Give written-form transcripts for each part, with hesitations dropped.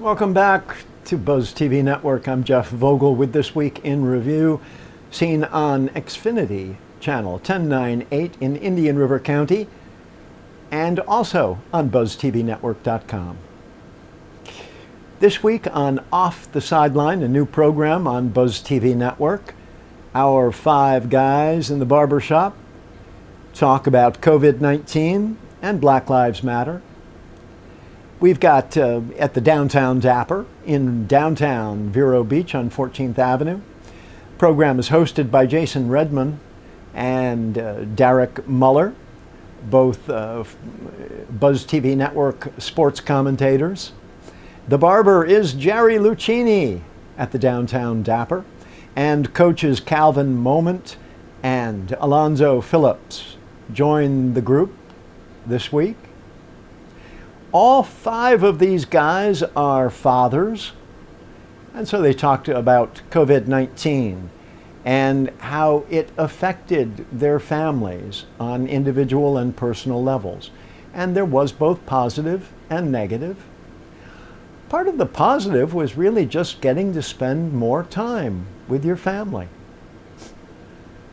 Welcome back to Buzztv Network. I'm Jeff Vogel with This Week in Review, seen on Xfinity Channel 1098 in Indian River County, and also on BuzzTVNetwork.com. This week on Off the Sideline, a new program on BuzzTV Network, our five guys in the barbershop talk about COVID-19 and Black Lives Matter. We've got at the Downtown Dapper in downtown Vero Beach on 14th Avenue. The program is hosted by Jason Redmond and Derek Muller, both BuzzTV Network sports commentators. The barber is Jerry Lucchini at the Downtown Dapper, and coaches Calvin Moment and Alonzo Phillips join the group this week. All five of these guys are fathers, and so they talked about COVID-19 and how it affected their families on individual and personal levels. And there was both positive and negative. Part of the positive was really just getting to spend more time with your family.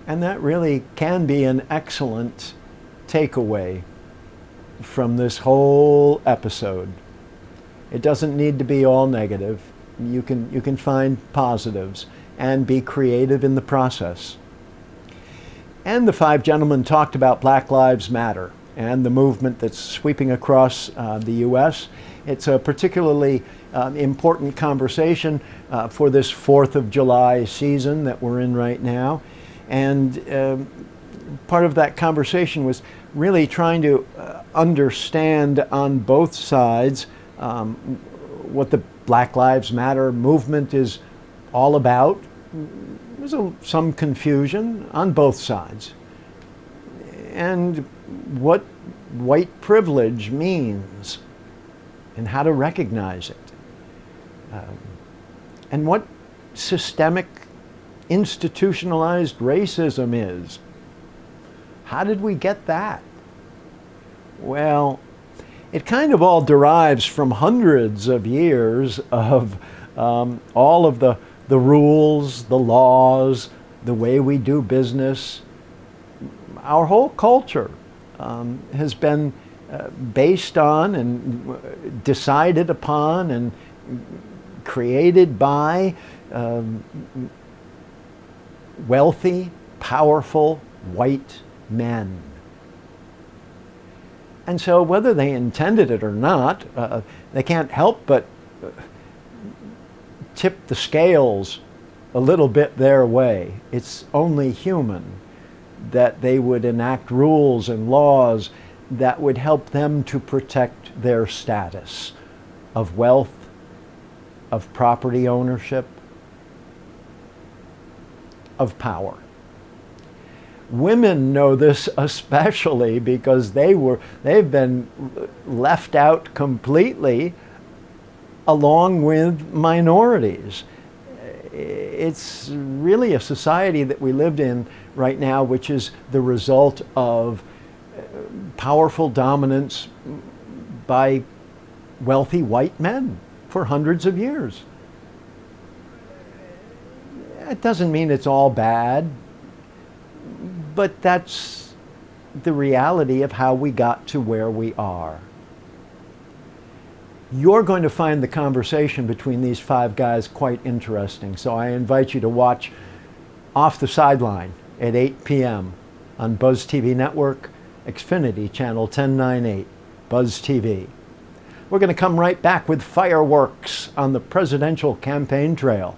And that really can be an excellent takeaway from this whole episode. It doesn't need to be all negative. You can find positives and be creative in the process. And the five gentlemen talked about Black Lives Matter and the movement that's sweeping across the U.S. It's a particularly important conversation for this 4th of July season that we're in right now. And part of that conversation was really trying to understand on both sides what the Black Lives Matter movement is all about. There's some confusion on both sides. And what white privilege means and how to recognize it. And what systemic institutionalized racism is. How did we get that? Well, it kind of all derives from hundreds of years of all of the rules, the laws, the way we do business. Our whole culture has been based on and decided upon and created by wealthy, powerful, white men. And so whether they intended it or not, they can't help but tip the scales a little bit their way. It's only human that they would enact rules and laws that would help them to protect their status of wealth, of property ownership, of power. Women know this especially because they've been left out completely along with minorities. It's really a society that we live in right now which is the result of powerful dominance by wealthy white men for hundreds of years. It doesn't mean it's all bad, but that's the reality of how we got to where we are. You're going to find the conversation between these five guys quite interesting, so I invite you to watch Off the Sideline at 8 p.m. on BuzzTV Network, Xfinity Channel 1098, BuzzTV. We're going to come right back with fireworks on the presidential campaign trail.